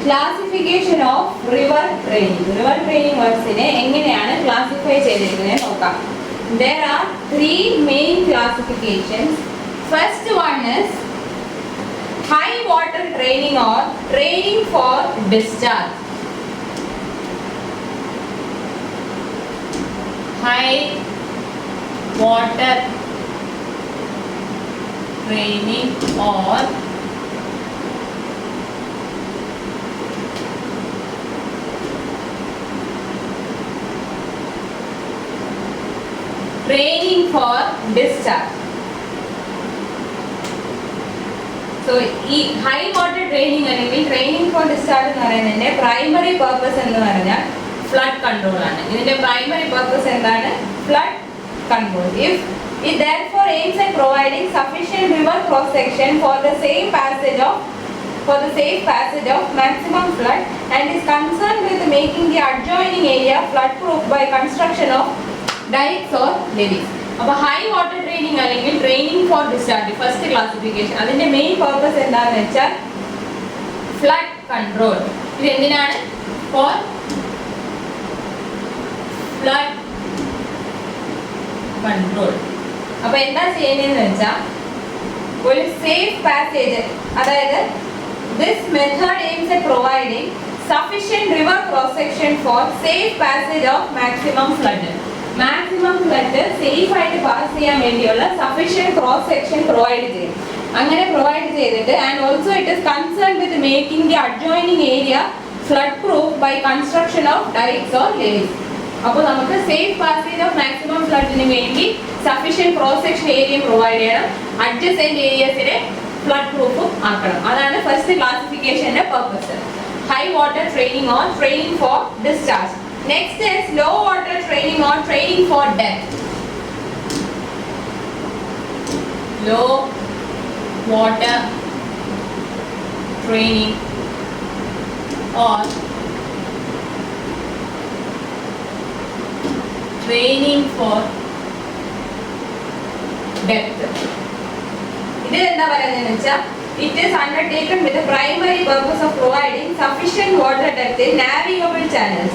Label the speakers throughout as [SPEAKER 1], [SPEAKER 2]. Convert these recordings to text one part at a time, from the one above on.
[SPEAKER 1] Classification of river training വർക്സിനെ എങ്ങനെയാണ് classify ചെയ്തിരിക്കുന്നത് നോക്കാം. There are three main classifications. First one is high water training or training for discharge. High water training or training for discharge. So ഈ high water training അല്ലെങ്കിൽ training for discharge എന്ന് പറയുന്നതിന്റെ primary purpose എന്ന് പറഞ്ഞാൽ flood control ആണ്. ഇതിന്റെ primary purpose എന്താണ്? Flood control. If it therefore aims at providing sufficient river cross section for the safe passage of maximum flood and is concerned with making the adjoining area flood proof by construction of dikes or levees. അപ്പോൾ high water training അല്ലെങ്കിൽ training for discharge first classification, അതിന്റെ main purpose എന്താണെന്ന് വെച്ചാൽ flood control. ഇത് എന്തിനാണ്? For flood control. അപ്പോൾ എന്താ ചെയ്യുന്നതെന്ന് വെച്ചാൽ ഒരു സേഫ് പാസേജ്, അതായത് this method aims at providing sufficient river cross section for safe passage of maximum flood. Maximum flood safe ആയിട്ട് പാസ് ചെയ്യാൻ വേണ്ടിയുള്ള സഫീഷ്യന്റ് ക്രോസ് സെക്ഷൻ പ്രൊവൈഡ് ചെയ്യും. അങ്ങനെ പ്രൊവൈഡ് ചെയ്തിട്ട് and also it is concern with making the adjoining area flood proof by construction of dikes or levees. അപ്പോൾ നമുക്ക് safe passage of maximum ഫ്ലഡിന് വേണ്ടി sufficient cross section area provide ചെയ്യണം, adjacent ഏരിയസിനെ flood പ്രൂഫും ആക്കണം. അതാണ് ഫസ്റ്റ് ക്ലാസിഫിക്കേഷന്റെ purpose. High water training or training for discharge. Next is low water training or training for depth. Low water training or training for depth. ഇത് എന്താ പറയുന്നതെന്ന് വെച്ചാൽ it is undertaken with the primary purpose of providing sufficient water depth in navigable channels.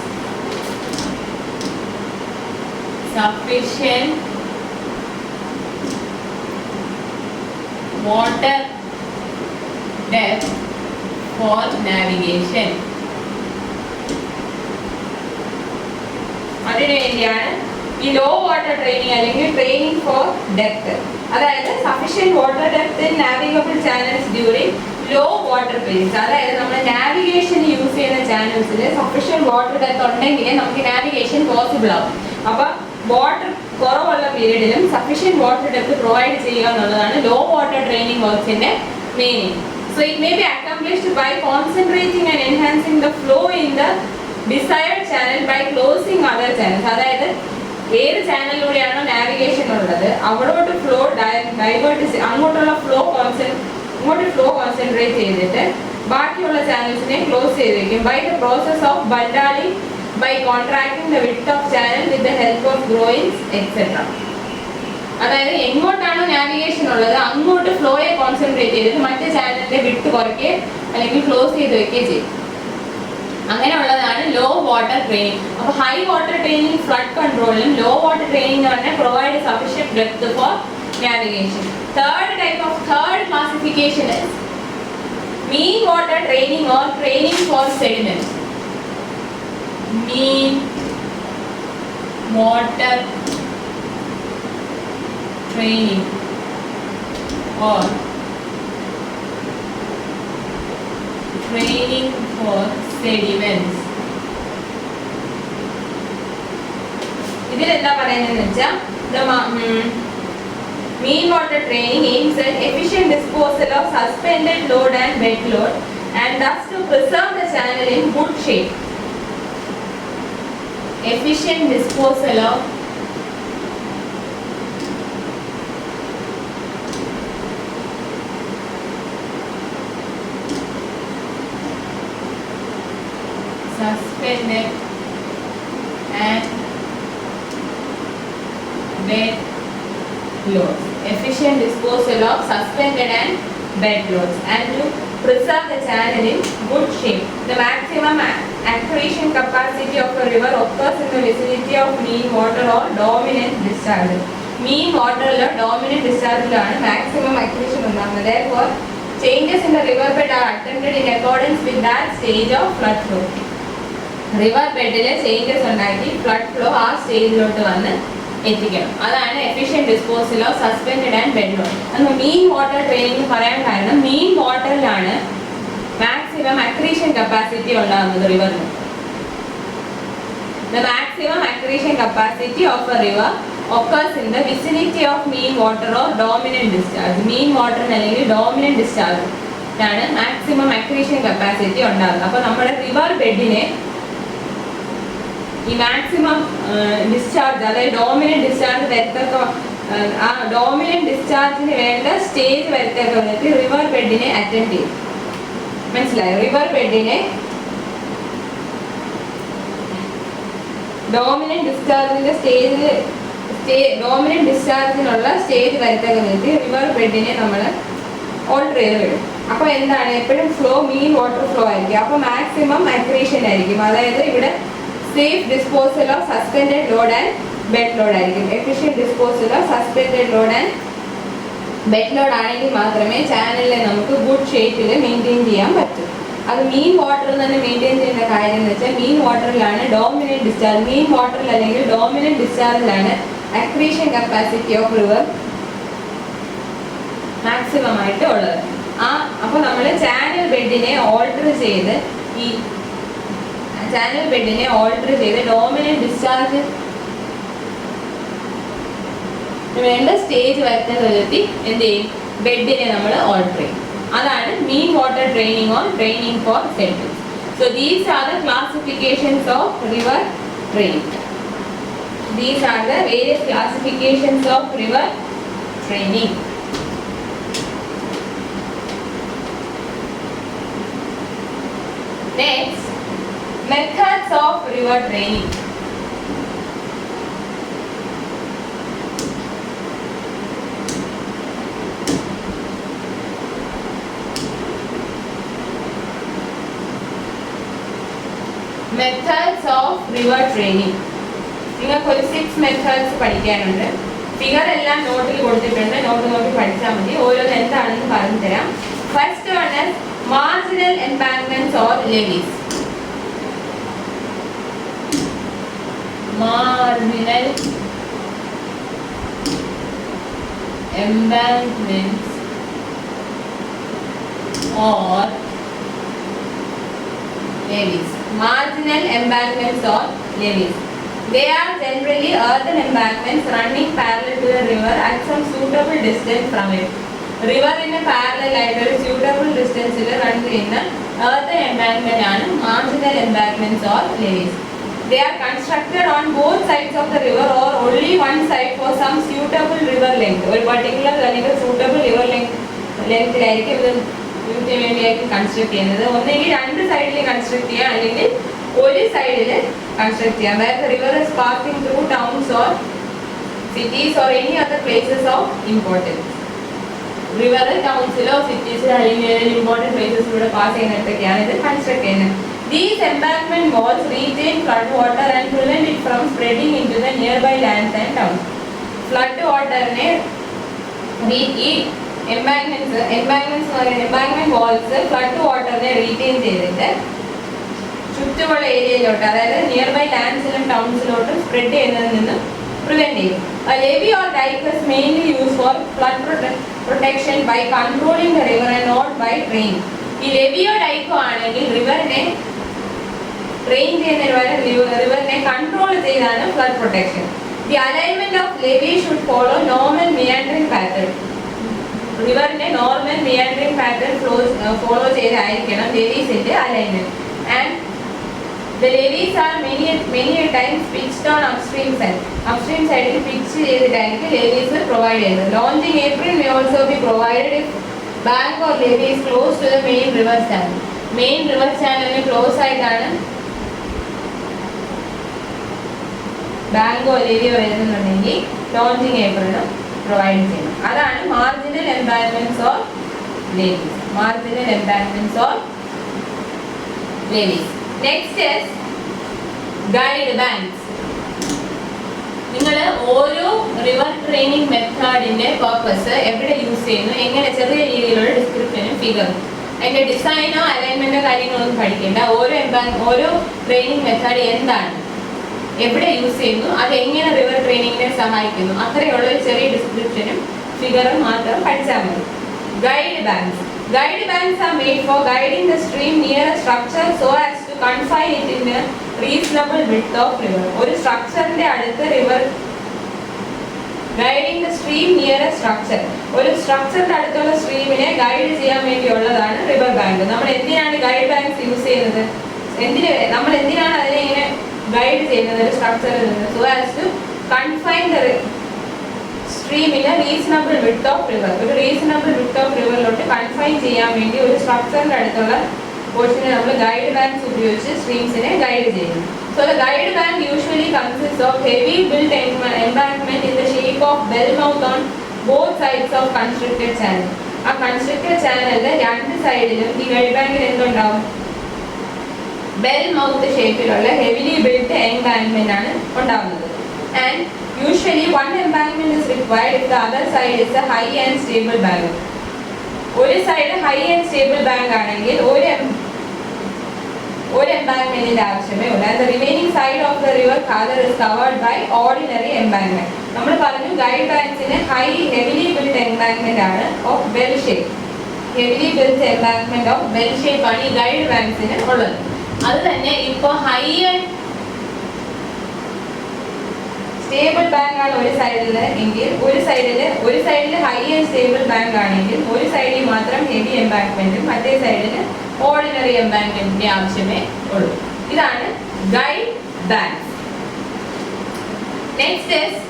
[SPEAKER 1] Sufficient water depth for navigation. അതിനു വേണ്ടിയാണ് ഈ low water training അല്ലെങ്കിൽ training for depth. അതായത് sufficient water depth in navigable channels during low water periods. അതായത് നമ്മൾ navigation use ചെയ്യുന്ന ചാനൽസിൽ sufficient water depth ഉണ്ടെങ്കിലേ നമുക്ക് നാവിഗേഷൻ പോസിബിൾ ആവും. അപ്പൊ വാട്ടർ കുറവുള്ള പീരീഡിലും സഫീഷ്യന്റ് വാട്ടർ ഡെപ്ത് പ്രൊവൈഡ് ചെയ്യുക എന്നുള്ളതാണ് ലോ വാട്ടർ ട്രെയിനിങ് വർക്സിന്റെ meaning. So it may be accomplished by concentrating and enhancing the flow in the desired channel by closing other channels. അതായത് ഏത് ചാനലിലൂടെയാണോ നാവിഗേഷൻ ഉള്ളത് അവിടോട്ട് ഫ്ലോ ഡൈവേർട്ട് അങ്ങോട്ടുള്ള ഇങ്ങോട്ട് ഫ്ലോ കോൺസെൻട്രേറ്റ് ചെയ്തിട്ട് ബാക്കിയുള്ള ചാനൽസിനെ ക്ലോസ് ചെയ്ത് വെക്കും by the process of bandalling by contracting the width of channel with the help of groins etc. അതായത് എങ്ങോട്ടാണോ നാവിഗേഷൻ ഉള്ളത് അങ്ങോട്ട് ഫ്ലോയെ കോൺസെൻട്രേറ്റ് ചെയ്തിട്ട് മറ്റേ ചാനലിന്റെ വിഡ്ത്ത് കുറയ്ക്കുക അല്ലെങ്കിൽ ക്ലോസ് ചെയ്ത് വെക്കുകയും ചെയ്യും. അങ്ങനെയുള്ളതാണ് ലോ വാട്ടർ ട്രെയിനിങ്. അപ്പോൾ ഹൈ വാട്ടർ ട്രെയിനിങ് ഫ്ലഡ് കൺട്രോളിലും ലോ വാട്ടർ ട്രെയിനിങ് എന്ന് പറഞ്ഞാൽ provide sufficient depth for navigation. third classification is mean water training or training for sediment. Mean water training or training for sediments. ഇതിൽ എന്താ പറയുന്നതെന്ന് വെച്ചാൽ mean water training aims at efficient disposal of suspended load and bed load and thus to preserve the channel in good shape. Efficient disposal of suspended and bed loads. Efficient disposal of suspended and bed loads and to preserve the channel in good shape. The maximum accretion capacity of a river occurs in the vicinity of mean water or dominant discharge. Mean water or dominant discharge is maximum accretion. Therefore, changes in the river bed are attempted in accordance with that stage of flood flow. River bed changes ഉണ്ടാക്കി flood flow ആ സ്റ്റേജിലോട്ട് വന്ന് എത്തിക്കണം. അതാണ് efficient disposal of suspended and bed water. അപ്പോൾ mean water training പറയാൻ കാരണം mean waterലാണ് maximum accretion capacity ഉണ്ടാകുന്നത് റിവറിന്. The maximum accretion capacity of a river occurs in the vicinity of mean water or dominant discharge. Mean water അല്ലെങ്കിൽ dominant discharge ആണ് maximum accretion capacity ഉണ്ടാകുന്നത്. അപ്പോൾ നമ്മുടെ river ബെഡിനെ ഈ maximum discharge അതായത് dominant discharge വരത്തക്ക ആ dominant ഡിസ്ചാർജിന് വേണ്ട സ്റ്റേജ് വരത്തക്ക വിധത്തിൽ റിവർ ബെഡിനെ അറ്റൻഡ് ചെയ്യും. മനസ്സിലായോ? റിവർ ബെഡിനെ ഡോമിനന്റ് ഡിസ്ചാർജിന്റെ ഡോമിനന്റ് ഡിസ്ചാർജിനുള്ള സ്റ്റേജ് വരത്തക്ക വിധത്തിൽ റിവർ ബെഡിനെ നമ്മൾ ഓൾട്ടർ ചെയ്ത് വിടും. അപ്പോൾ എന്താണ് എപ്പോഴും ഫ്ലോ മീൻ വാട്ടർ ഫ്ലോ ആയിരിക്കും. അപ്പോൾ മാക്സിമം അക്രീഷൻ ആയിരിക്കും. അതായത് ഇവിടെ safe disposal of suspended load and bed load ആയിരിക്കും. efficient disposal of suspended load and bed load ആണെങ്കിൽ മാത്രമേ ചാനലിനെ നമുക്ക് ഗുഡ് ഷേപ്പിൽ മെയിൻറ്റെയിൻ ചെയ്യാൻ പറ്റൂ. അത് മീൻ വാട്ടറിൽ തന്നെ മെയിൻറ്റെയിൻ ചെയ്യേണ്ട കാര്യം എന്ന് വെച്ചാൽ മീൻ വാട്ടറിലാണ് ഡോമിനന്റ് ഡിസ്ചാർജ്. മീൻ വാട്ടറിൽ അല്ലെങ്കിൽ ഡോമിനന്റ് ഡിസ്ചാർജിലാണ് accretion capacity of river maximum ആയിട്ട് ഉള്ളത്. അപ്പോൾ നമ്മൾ ചാനൽ ബെഡിനെ ഓൾട്ടർ ചെയ്ത് ഡോമിനന്റ് ഡിസ്ചാർജ് വേണ്ട സ്റ്റേജ് വരുന്ന വിധത്തിൽ എന്ത് ചെയ്യും? ബെഡിനെ നമ്മൾ ഓൾട്ടർ ചെയ്യും. അതാണ് mean water training or training for settles. So these are the classifications of river training. These are the various classifications of river training. Next, methods of river training. Methods of river training. നിങ്ങൾക്ക് ഒരു 6 methods പഠിക്കാനുണ്ട്. Figure എല്ലാം നോട്ടിൽ കൊടുത്തിട്ടുണ്ട്. Not നോക്കി പഠിച്ചാൽ മതി. ഓരോന്ന് എന്താണെന്ന് പറഞ്ഞു തരാം. First one is marginal embankments or levees. Marginal embankments or levees. Marginal embankments or levees. They are generally earthen embankments running parallel to the river at some suitable distance from it. River in a parallel ആയിട്ട് ഒരു suitable distance ൽ run ചെയ്യുന്ന earthen embankment ആണ് marginal embankments or levees. They are constructed on both sides of the river or only one side for some suitable river length. ഒരു particular അല്ലെങ്കിൽ suitable river lengthലായിരിക്കും ഇതിന് വേണ്ടിയായിരിക്കും construct ചെയ്യുന്നത്. ഒന്നെങ്കിൽ രണ്ട് സൈഡിൽ കൺസ്ട്രക്ട് ചെയ്യാം, അല്ലെങ്കിൽ ഒരു സൈഡിൽ കൺസ്ട്രക്ട് ചെയ്യാം. where the river is passing through towns or cities or any other places of importance. River ടൗൺസിലോ സിറ്റീസിലോ അല്ലെങ്കിൽ ഇമ്പോർട്ടൻറ്റ് പ്ലേസസിലൂടെ പാസ് ചെയ്യുന്നിടത്തൊക്കെയാണ് ഇത് കൺസ്ട്രക്ട് ചെയ്യുന്നത്. These embankment walls retain flood water and prevent it from spreading into the nearby lands and towns. Flood water ne ഈ embankment walls flood water ne retain ചെയ്തിട്ട് ചുറ്റുമുള്ള ഏരിയയിലോട്ട്, അതായത് nearby ലാൻഡ്സിലും ടൗൺസിലോട്ടും spread ചെയ്യുന്നതിൽ നിന്ന് prevent ചെയ്യും. A levee or dike is mainly used for flood protection by controlling the river and not by drain. ഈ ലെവിയോ ഡൈക്കോ ആണെങ്കിൽ റിവറിനെ train ചെയ്യുന്നതിന് പകരം റിവറിനെ കൺട്രോൾ ചെയ്താണ് flood protection. The alignment of levee should follow normal meandering pattern. റിവറിന്റെ normal meandering pattern follow ചെയ്തായിരിക്കണം ലെവീസിന്റെ alignment. And the levees are many times pitched on upstream side. Upstream side il pitch ചെയ്തിട്ടായിരിക്കും levees provide ചെയ്യുന്നത്. Launching apron may also be provided if bank or levee is close to the main river channel. Main river channel ന് close ആയിട്ടാണ് ബാങ്കോ ലെവിയോ വരുന്നുണ്ടെങ്കിൽ launching ഏപ്രിനും പ്രൊവൈഡ് ചെയ്യണം. അതാണ് marginal embankments or levees. Marginal embankments or levees. Next is guide banks. നിങ്ങൾ ഓരോ river training മെത്തേഡിന്റെ purpose എവിടെ use ചെയ്യുന്നു, എങ്ങനെ ചെറിയ രീതിയിലുള്ള ഡിസ്ക്രിപ്ഷനും ഫിഗറും, അതിന്റെ ഡിസൈനോ അലൈൻമെന്റോ കാര്യങ്ങളൊന്നും പഠിക്കേണ്ട. ഓരോ ട്രെയിനിങ് മെത്തേഡ് എന്താണ്, എവിടെ യൂസ് ചെയ്യുന്നു, അത് എങ്ങനെ റിവർ ട്രെയിനിങ്ങിനെ സഹായിക്കുന്നു, അത്രയുള്ള ഒരു ചെറിയ ഡിസ്ക്രിപ്ഷനും ഫിഗറും മാത്രം പഠിച്ചാൽ മതി. Guide banks. Guide banks are made for guiding the stream near a structure so as to confine it in a reasonable width of river. ഒരു സ്ട്രക്ചറിന്റെ അടുത്ത് river guiding the stream near A structure, ഒരു സ്ട്രക്ചറിന്റെ അടുത്തുള്ള സ്ട്രീമിനെ guide ചെയ്യാൻ വേണ്ടിയുള്ളതാണ് river bank. നമ്മൾ എന്തിനാണ് guide banks use ചെയ്യുന്നത്, നമ്മൾ എന്തിനാണ് അതിനെ ഇങ്ങനെ ഗൈഡ് ചെയ്യുന്നത് ഒരു സ്ട്രക്ചറിൽ നിന്ന്? So as to confine the സ്ട്രീമിന് റീസണബിൾ വിഡ്ത്ത് ഓഫ് റിവർ, ഒരു റീസണബിൾ വിഡ്ത്ത് ഓഫ് റിവറിലോട്ട് കൺഫൈൻ ചെയ്യാൻ വേണ്ടി ഒരു സ്ട്രക്ചറിന്റെ അടുത്തുള്ള പോർഷനെ നമ്മൾ ഗൈഡ് ബാങ്ക്സ് ഉപയോഗിച്ച് സ്ട്രീംസിനെ ഗൈഡ് ചെയ്യുന്നു. So the guide bank usually consists of heavy built embankment in the shape of bell mouth on both sides of constricted channel. ആ കൺസ്ട്രക്റ്റഡ് ചാനലിന്റെ രണ്ട് സൈഡിലും ഈ ഗൈഡ് ബാങ്കിന് എന്തുണ്ടാവും? ബെൽ മൗത്ത് ഷേപ്പിലുള്ള ഹെവിലി ബിൽറ്റ് എംബാങ്ക്മെന്റ് ആണ് ഉണ്ടാവുന്നത്. And usually one embankment is required if the other side is a high and stable bank. ഒരു side high and stable bank ആണെങ്കിൽ ഒരു എംബാങ്ക്മെന്റിന്റെ ആവശ്യമേ ഉള്ളൂ. And the remaining side of the river khadar is covered by ordinary embankment. നമ്മൾ പറഞ്ഞു guide ബാങ്ക്സിന് heavily built embankment ആണ് of bell shape. Heavily built embankment of bell shape ആണ് ഈ ഗൈഡ് ബാങ്ക്സിന് ഉള്ളത്. അത് തന്നെ ഇപ്പോൾ ഹൈ ആൻഡ് സ്റ്റേബിൾ ബാങ്ക് ആണ് ഒരു സൈഡിൽ എങ്കിൽ ഒരു സൈഡിൽ ഹൈ ആൻഡ് സ്റ്റേബിൾ ബാങ്ക് ആണെങ്കിൽ ഒരു സൈഡിൽ മാത്രം ഹെവി എംബാങ്ക്മെന്റും മറ്റേ സൈഡിന് ഓർഡിനറി എംബാങ്ക്മെന്റിന്റെ ആവശ്യമേ ഉള്ളൂ. ഇതാണ് guide bank. Next is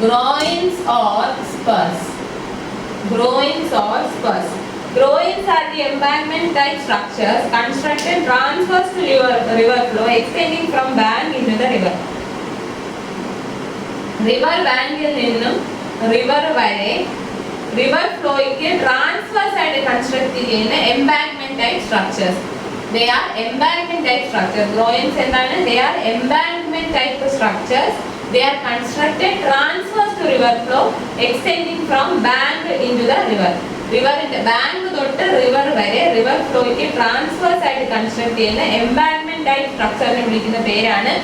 [SPEAKER 1] groynes or Spurs. Groins or spurs. Groins are the embankment type structures constructed transverse to river flow extending from bank into the river. River bankil ninnum river vare river flowയ്ക്ക് transverse ആയിട്ട് construct ചെയ്യുന്ന embankment type structures. They are embankment type structures. Groins എന്താണ്? They are embankment type structures. They are constructed transverse to river flow extending from bank into the river. റിവറിന്റെ bank തൊട്ട് river വരെ river ഫ്ലോയ്ക്ക് transverse ആയിട്ട് construct ചെയ്യുന്ന embankment type സ്ട്രക്ചറിനെ വിളിക്കുന്ന പേരാണ്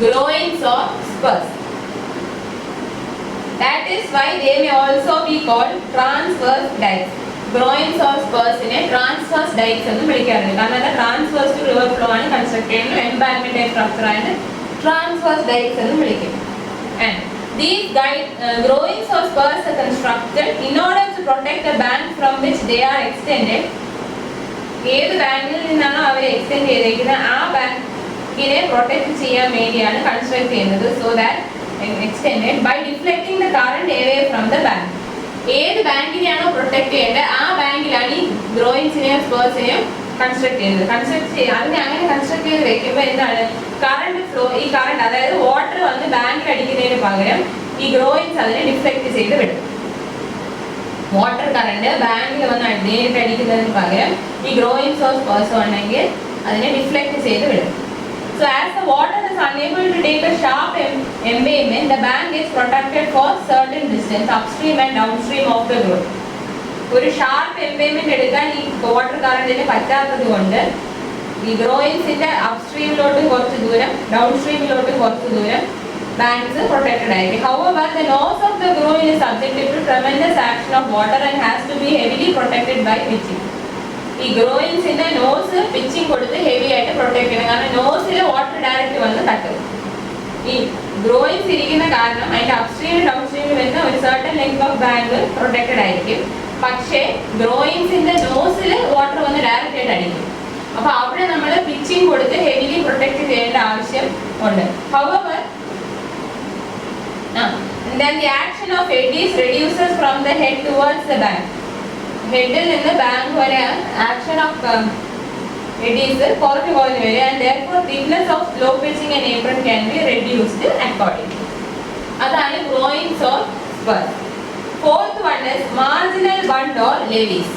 [SPEAKER 1] groynes or spurs. That is why they may also be called transverse dikes. Groynes or സ്പേഴ്സിനെ ട്രാൻസ്വേഴ്സ് ഡൈക്സ് എന്ന് വിളിക്കാറുണ്ട്. കാരണം അത് ട്രാൻസ്വേഴ്സ് ടു റിവർ ഫ്ലോ ആണ് കൺസ്ട്രക്ട് ചെയ്യുന്നത്. എംബാങ്ക്മെന്റ് ടൈപ്പ് സ്ട്രക്ചർ ആണ് ട്രാൻസ്വേഴ്സ് ഡൈക്സ് എന്ന് വിളിക്കും. And these groins or spurs are constructed in order to protect the bank from which they are extended. ഏത് ബാങ്കിൽ നിന്നാണോ അവർ എക്സ്റ്റെൻഡ് ചെയ്തേക്കുന്നത് ആ ബാങ്കിനെ പ്രൊട്ടക്ട് ചെയ്യാൻ വേണ്ടിയാണ് കൺസ്ട്രക്ട് ചെയ്യുന്നത്. So that extended by deflecting the current away from the bank. ഏത് ബാങ്കിനെയാണോ പ്രൊട്ടക്ട് ചെയ്യേണ്ടത് ആ ബാങ്കിലാണ് ഈ ഗ്രോയിൻസിനെയും സ്പേഴ്സിനെയും കൺസ്ട്രക്ട് ചെയ്യുന്നത്. അതിനെ അങ്ങനെ കൺസ്ട്രക്ട് ചെയ്ത് വെക്കുമ്പോൾ എന്താണ് കറണ്ട് ഫ്ലോ, ഈ കറണ്ട് അതായത് വാട്ടർ വന്ന് ബാങ്കിൽ അടിക്കുന്നതിന് പകരം ഈ ഗ്രോയിൻസ് അതിനെ ഡിഫ്ലെക്ട് ചെയ്ത് വിടും. വാട്ടർ കറണ്ട് ബാങ്കിൽ വന്ന് നേരിട്ട് അടിക്കുന്നതിന് പകരം ഈ ഗ്രോയിൻസ് ഓർ സ്പേഴ്സ് ഉണ്ടെങ്കിൽ അതിനെ ഡിഫ്ലെക്ട് ചെയ്ത് വിടും. So as the water is unable to take a sharp embayment, the bank is protected for certain distance upstream and downstream of the road. ഒരു ഷാർപ്പ് എംബേയ്മെന്റ് എടുക്കാൻ ഈ വാട്ടർ കറണ്ടിന് പറ്റാത്തത് കൊണ്ട് ഈ ഗ്രോയിൻസിന്റെ അപ്സ്ട്രീമിലോട്ട് കുറച്ച് ദൂരം ഡൗൺ സ്ട്രീമിലോട്ട് കുറച്ച് ദൂരം ബാങ്ക്സ് പ്രൊട്ടക്റ്റഡ് ആയിരിക്കും. However, the nose of the groin is subjected to tremendous action of water and has to be heavily protected by pitching. ഈ ഗ്രോയിൻസിന്റെ നോസ് പിച്ചിങ് കൊടുത്ത് ഹെവി ആയിട്ട് പ്രൊട്ടക്ട് ചെയ്യണം. കാരണം നോസിൽ വാട്ടർ ഡയറക്റ്റ് വന്ന് തട്ടും. ഈ ഗ്രോയിൻസ് ഇരിക്കുന്ന കാരണം അതിന്റെ അപ്സ്ട്രീമിൽ ഡൗൺ സ്ട്രീമിൽ വരുന്ന ഒരു certain length of bank protected ആയിരിക്കും. പക്ഷേ ഗ്രോയിൻസിന്റെ നോസിൽ വാട്ടർ വന്ന് ഡയറക്റ്റ് ആയിട്ട് അടിക്കും. അപ്പൊ അവിടെ നമ്മൾ പിച്ചിങ് കൊടുത്ത് ഹെവിലി പ്രൊട്ടക്ട് ചെയ്യേണ്ട ആവശ്യം ഉണ്ട്. However, then the action of eddies reduces from the head towards the bank. ഹെഡിൽ നിന്ന് ബാങ്ക് വരെ ആക്ഷൻ ഓഫ് എഡീസ് കുറഞ്ഞു വരും. And therefore thickness of slope pitching and apron can be reduced accordingly. അതാണ് groynes or aquifers. Fourth one is marginal bund or levees.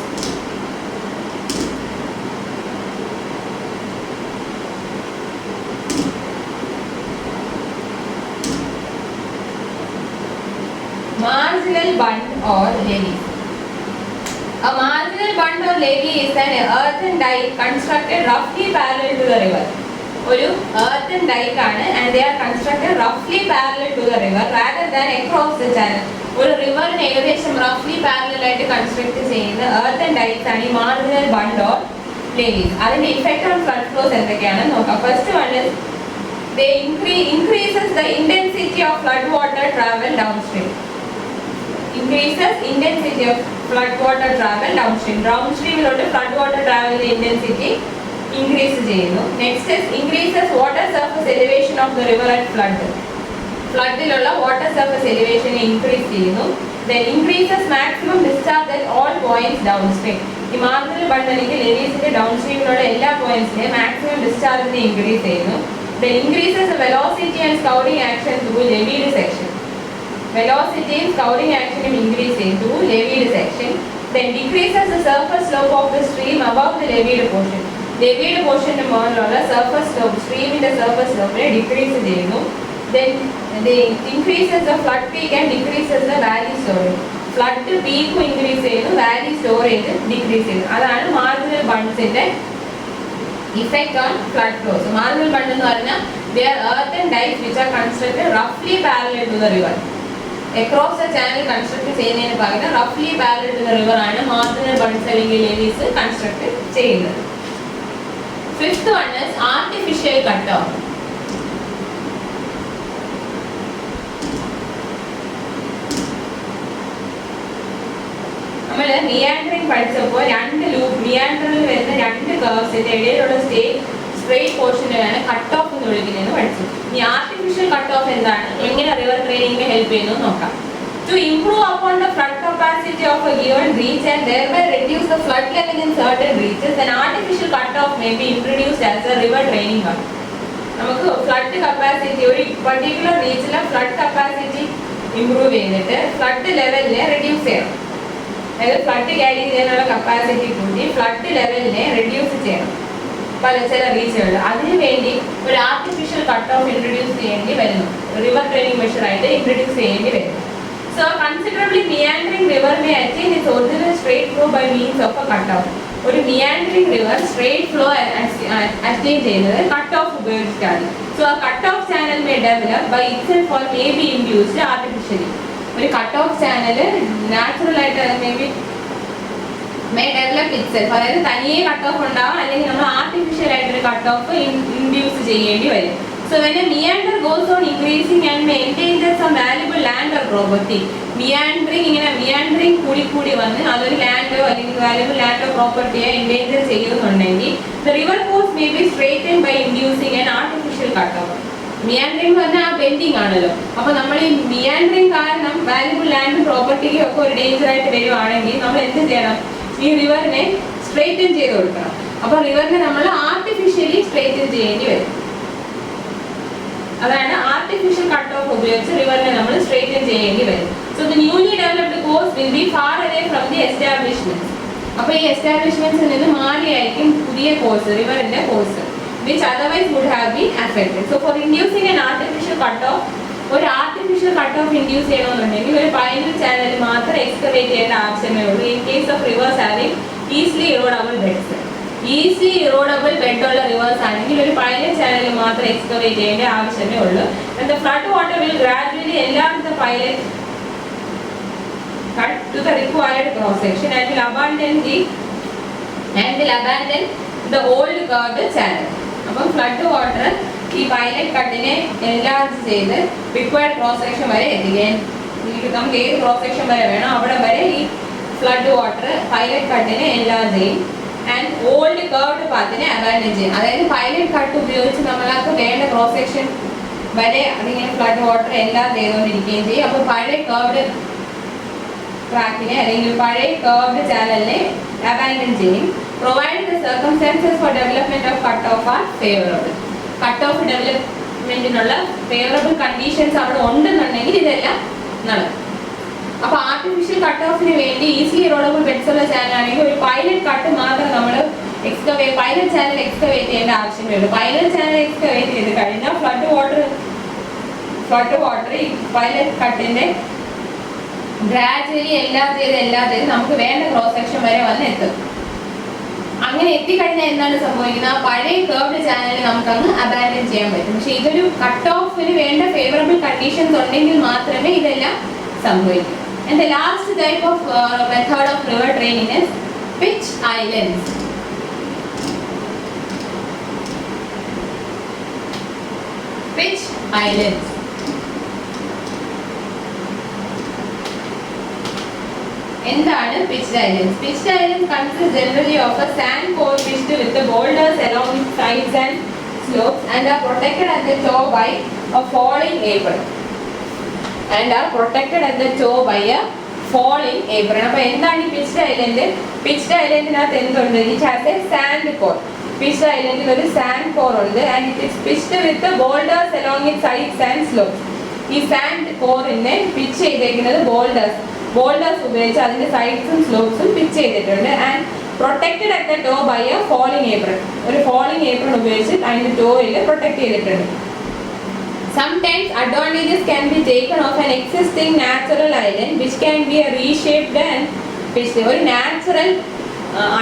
[SPEAKER 1] Marginal bund or levee. A marginal bund or levee is an earthen dike constructed roughly parallel to the river. ഒരു earthen dike ആണ് and they are constructed roughly parallel to the river rather than across the channel. ഒരു റിവറിന് ഏകദേശം roughly parallel ആയിട്ട് construct ചെയ്യുന്ന earthen dikes ആണ് ഈ marginal bund or levees. അതിന്റെ effect on flood flows എന്തൊക്കെയാണെന്ന് നോക്കാം. First one is they increases the intensity of flood water travel downstream. Increases intensity of flood water travel downstream. Downstreamിലോട്ട് flood water travel intensity increase ചെയ്യുന്നു. Next is increases water surface elevation of the river at flood. Floodലുള്ള water surface elevation increase ചെയ്യുന്നു. Then increases maximum discharge at all points downstream. ഈ marginal bund അല്ലെങ്കിൽ leveesന്റെ downstreamിലുള്ള എല്ലാ pointsലെ maximum discharge increase ചെയ്യുന്നു. Then increases the velocity and scouring action through levied section. Velocity and scouring action increase through levied section. Then decreases the surface slope of the stream above the levied portion. Levied portion മുകളിലുള്ള surface slope, stream in the surface slope decrease ചെയ്യുന്നു. Then they increases the flood peak and decreases the valley storage. Flood peak increase ചെയ്യുന്നു, valley storage decrease ചെയ്യുന്നു. അതാണ് marginal bundsന്റെ effect on flood flows. Marginal bund എന്ന് പറഞ്ഞാൽ they are earthen dikes which are constructed roughly parallel to the river. Across the channel construct ചെയ്യുന്നതിന് പകരം roughly parallel to the river ആണ് marginal bunds അല്ലെങ്കിൽ levees construct ചെയ്യുന്നത്. Fifth one is artificial cutoff. നമ്മൾ meandering പഠിച്ചപ്പോൾ രണ്ട് loop meanderൽ വരുന്ന രണ്ട് കർവ്സിന്റെ ഇടയിലുള്ള സ്ട്രെയിറ്റ് പോർഷനെയാണ് കട്ട് ഓഫ് എന്ന് വിളിക്കുന്നതെന്ന് പഠിച്ചു. ഈ ആർട്ടിഫിഷ്യൽ കട്ട് ഓഫ് എന്താണ്, എങ്ങനെ റിവർ ട്രെയിനിങ്ങിന് ഹെൽപ്പ് ചെയ്യുന്നു നോക്കാം. To improve upon the flood capacity of a given reach and thereby reduce the flood level in certain reaches, an artificial cut-off may be introduced as a river training hub. നമുക്ക് flood capacity ഒരു particular റീച്ചിലെ flood capacity improve ചെയ്തിട്ട് flood ലെവലിനെ reduce ചെയ്യണം. അതായത് flood carry ചെയ്യാനുള്ള capacity കൂടി flood ലെവലിനെ reduce ചെയ്യണം ചില റീച്ചുകളിൽ. അതിനുവേണ്ടി ഒരു ആർട്ടിഫിഷ്യൽ കട്ട് ഓഫ് ഇൻട്രൊഡ്യൂസ് ചെയ്യേണ്ടി വരുന്നു, റിവർ ട്രെയിനിങ് മെഷറായിട്ട് ഇൻട്രൊഡ്യൂസ് ചെയ്യേണ്ടി വരുന്നു. So considerably meandering river may attain its original straight flow by means of a cut-off. ഒരു meandering river straight flow attain ചെയ്യുന്നത് cut off ഉപയോഗിച്ചിട്ടാണ്. So a cut-off channel may develop by itself or may be induced artificially. ഒരു cut-off channel natural ആയിട്ട് may develop itself. അതായത് തനിയെ cut off ഉണ്ടാവും, അല്ലെങ്കിൽ നമ്മൾ ആർട്ടിഫിഷ്യൽ ആയിട്ട് ഒരു cut off ഇൻഡ്യൂസ് ചെയ്യേണ്ടി വരും. So when a meander goes on increasing and may endanger some valuable land or property, meandering കൂടി വന്ന് അതൊരു ലാൻഡോ അല്ലെങ്കിൽ വാല്യുബിൾ ലാൻഡോ പ്രോപ്പർട്ടിയെ എൻഡേഞ്ചർ ചെയ്യുന്നുണ്ടെങ്കിൽ the river course may be straightened by inducing an artificial cut-off. meandering പറഞ്ഞാൽ ആ ബെൻഡിങ് ആണല്ലോ. അപ്പൊ നമ്മൾ ഈ meandering കാരണം വാല്യുബിൾ ലാൻഡ് പ്രോപ്പർട്ടിക്ക് ഒക്കെ ഒരു ഡേഞ്ചർ ആയിട്ട് വരുവാണെങ്കിൽ നമ്മൾ എന്ത് ചെയ്യണം, ഈ റിവറിനെ സ്ട്രെയിറ്റൻ ചെയ്ത് കൊടുക്കണം. അപ്പൊ റിവറിനെ നമ്മൾ ആർട്ടിഫിഷ്യലി സ്ട്രെയിറ്റൻ ചെയ്യേണ്ടി വരും. അതാണ് ആർട്ടിഫിഷ്യൽ കട്ട് ഓഫ് ഉപയോഗിച്ച് റിവറിനെ നമ്മൾ സ്ട്രെയിറ്റൻ ചെയ്യേണ്ടി വരും. So the newly developed course will be far away from the establishments. അപ്പോൾ ഈ എസ്റ്റാബ്ലിഷ്മെന്റ്സിൽ നിന്ന് മാറിയായിരിക്കും പുതിയ കോഴ്സ്, റിവറിന്റെ course, which otherwise would have been affected. So for inducing an artificial cut off, ഒരു ആർട്ടിഫിഷ്യൽ കട്ട് ഓഫ് ഇൻഡ്യൂസ് ചെയ്യണമെന്നുണ്ടെങ്കിൽ ഒരു പൈനൽ ചാനൽ മാത്രം എക്സ്കവേറ്റ് ചെയ്യേണ്ട ആവശ്യമേ ഉള്ളൂ. In case of rivers having easily erodible beds, easily erodible bed ഉള്ള rivers ആണെങ്കിൽ ഒരു പൈലറ്റ് ചാനൽ മാത്രം എക്സ്കവേറ്റ് ചെയ്യേണ്ട ആവശ്യമേ ഉള്ളൂ. And the flood water will gradually enlarge the pilot cut to the required cross section and will abandon the old curved channel. അപ്പം flood water ഈ pilot കട്ടിനെ enlarge ചെയ്ത് റിക്വയർഡ് ക്രോസ് സെക്ഷൻ വരെ എത്തിക്കാൻ, നമുക്ക് ഏത് ക്രോസ് സെക്ഷൻ വരെ വേണം അവിടെ വരെ ഈ ഫ്ലഡ് വാട്ടർ പൈലറ്റ് കട്ടിനെ എൻലാർജ് ചെയ്യും. ആൻഡ് ഓൾഡ് കർവ്ഡ് പാത്തിനെ അബാൻഡൻ ചെയ്യും. അതായത് പൈലറ്റ് കട്ട് ഉപയോഗിച്ച് നമ്മൾക്ക് വേണ്ട ക്രോസ് സെക്ഷൻ വരെ അതിങ്ങനെ ഫ്ലഡ് വാട്ടർ എല്ലാം ചെയ്തുകൊണ്ടിരിക്കുകയും ചെയ്യും. അപ്പോൾ പഴയ കർവ്ഡ് ട്രാക്കിനെ അല്ലെങ്കിൽ പഴയ കർവ്ഡ് ചാനലിനെ അബാൻഡൻ ചെയ്യും. Provide the circumstances for development of cut off are favourable. Cut off ഡെവലപ്മെന്റിനുള്ള ഫേവറബിൾ കണ്ടീഷൻസ് അവിടെ ഉണ്ടെന്നുണ്ടെങ്കിൽ ഇതെല്ലാം നടക്കും. പർപ്പസിന് വേണ്ടി ഈസിലി റോളബിൾ ബെഡ്സ് ഉള്ള ചാനൽ ആണെങ്കിൽ ഒരു പൈലറ്റ് കട്ട് മാത്രം നമ്മൾ പൈലറ്റ് ചാനൽ എക്സ്കവേറ്റ് ചെയ്യേണ്ട ആവശ്യമേ ഉള്ളൂ. പൈലറ്റ് ചാനൽ എക്സ്കവേറ്റ് ചെയ്ത് കഴിഞ്ഞാൽ ഫ്ലഡ് വാട്ടർ ഈ പൈലറ്റ് കട്ടിന്റെ ഗ്രാജുവലി എല്ലാം ചെയ്ത് നമുക്ക് വേണ്ട ക്രോസ് സെക്ഷൻ വരെ വന്ന് എത്തും. അങ്ങനെ എത്തിക്കഴിഞ്ഞാൽ എന്താണ് സംഭവിക്കുന്നത്? പഴയ കേർവ്ഡ് ചാനൽ നമുക്കങ്ങ് അബാൻഡൻ ചെയ്യാൻ പറ്റും. പക്ഷെ ഇതൊരു കട്ട് ഓഫിന് വേണ്ട ഫേവറബിൾ കണ്ടീഷൻസ് ഉണ്ടെങ്കിൽ മാത്രമേ ഇതെല്ലാം സംഭവിക്കൂ. And the last type of method of river draining is pitch islands. Pitch islands. എന്താണ് pitched islands? Pitched islands consists generally of a sand core pitched with the boulders along its sides and slopes and are protected at the toe by a falling apron. അപ്പോൾ എന്താണ് ഈ pitched island? Pitched islandനകത്ത് എന്തുണ്ട്? It has a sand core. Pitched islandൽ ഒരു sand core ഉണ്ട് and it is pitched with the boulders along its sides and slopes. ഈ sand coreനെ pitch ചെയ്തേക്കുന്നത് boulders ഉപയോഗിച്ച് അതിന്റെ സൈഡ്സും സ്ലോപ്സും പിച്ച് ചെയ്തിട്ടുണ്ട് and protected at the toe by a falling apron. ഒരു ഫോളിംഗ് ഏപ്രൺ ഉപയോഗിച്ച് അതിന്റെ ടോയിൽ പ്രൊട്ടക്ട് ചെയ്തിട്ടുണ്ട്. Sometimes advantages can be taken of an existing natural island which can be reshaped and pitched. ഒരു നാച്ചുറൽ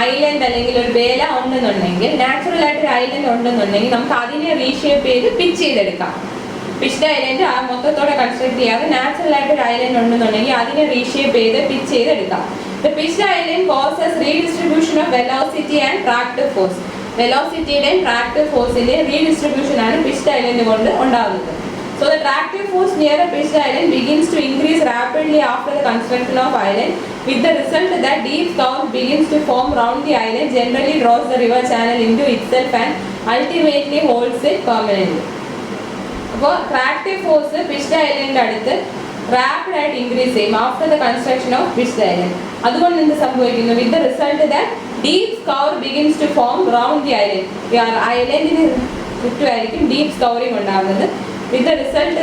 [SPEAKER 1] ഐലൻഡ് അല്ലെങ്കിൽ ഒരു വേല ഉണ്ടെന്നുണ്ടെങ്കിൽ, നാച്ചുറൽ ആയിട്ടൊരു ഐലൻഡ് ഉണ്ടെന്നുണ്ടെങ്കിൽ നമുക്ക് അതിനെ റീഷേപ്പ് ചെയ്ത് പിച്ച് ചെയ്തെടുക്കാം. പിച്ച്ഡ് ഐലൻഡ് ആ മൊത്തത്തോടെ കൺസ്ട്രക്ട് ചെയ്യാതെ നാച്ചുറൽ ആയിട്ട് ഒരു ഐലൻഡ് ഉണ്ടെന്നുണ്ടെങ്കിൽ അതിനെ റീഷേപ്പ് ചെയ്ത് പിച്ച് ചെയ്തെടുക്കാം. The pitched island causes redistribution of velocity and tractive force. വെലോസിറ്റിയുടെയും ട്രാക്റ്റീവ് ഫോഴ്സിന്റെയും റീഡിസ്ട്രിബ്യൂഷൻ ആണ് പിച്ച്ഡ് ഐലൻഡ് കൊണ്ട് ഉണ്ടാകുന്നത്. So the tractive force near a pitched island begins to increase rapidly after the construction of island, with the result that deep scour begins to form round the island, generally draws the river channel into itself and ultimately holds it permanently. അപ്പോൾ tractive force pitched ഐലൻഡിന്റെ അടുത്ത് rapid ആയിട്ട് increase ചെയ്യും after the construction of pitched island. അതുകൊണ്ട് എന്ത് സംഭവിക്കുന്നു? With the result that deep scour begins to form round the island. ഐലൻഡിന് ചുറ്റുമായിരിക്കും ഡീപ് സ്കൗറിങ് ഉണ്ടാകുന്നത്. With the result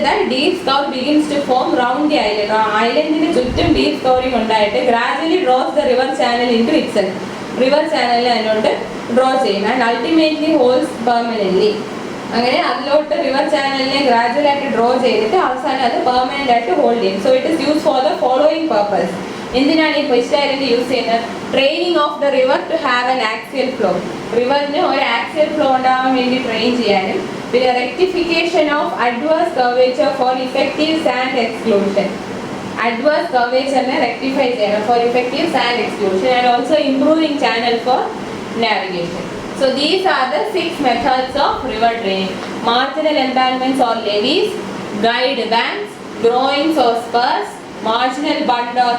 [SPEAKER 1] that deep scour begins to form round the island. ഐലൻഡിന് ചുറ്റും deep scouring ഉണ്ടായിട്ട് gradually draws the river channel into itself. River ചാനലിൽ അതിനോട്ട് draw ചെയ്യും and ultimately holes permanently. അങ്ങനെ അതിലോട്ട് റിവർ ചാനലിനെ ഗ്രാജുവൽ ആയിട്ട് ഡ്രോ ചെയ്തിട്ട് അവസാനം അത് പെർമനന്റ് ആയിട്ട് ഹോൾഡ് ചെയ്യും. So it is use for the following purpose. എന്തിനാണ് ഈ പിച്ച്ഡ് ഐലൻഡ് യൂസ് ചെയ്യുന്നത്? Training of the river to have an axial flow. റിവറിന് ഒരു ആക്സിയൽ ഫ്ലോ ഉണ്ടാവാൻ വേണ്ടി ട്രെയിൻ ചെയ്യാനും, പിന്നെ rectification of adverse curvature for effective sand exclusion. Adverse curvature rectify for effective sand exclusion and also improving channel for navigation. So these are the 6 methods of river draining: marginal embankments or levees, guide banks, groins or spurs, marginal bund or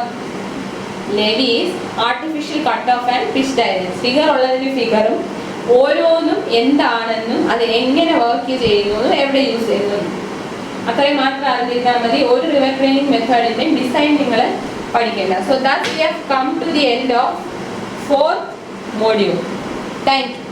[SPEAKER 1] levees, artificial cut-off and pitched islands. Figure ഉള്ളതിന് ഫിഗറും ഓരോന്നും എന്താണെന്നും അത് എങ്ങനെ work ചെയ്യുന്നു എവിടെ use ചെയ്യുന്നു അത്രയും മാത്രം അറിഞ്ഞിരുന്നാൽ മതി. ഒരു റിവർ ട്രെയിനിങ് മെത്തേഡിന്റെ ഡിസൈൻ നിങ്ങൾ പഠിക്കേണ്ട. So that we have come to the end of 4th module. Thank you.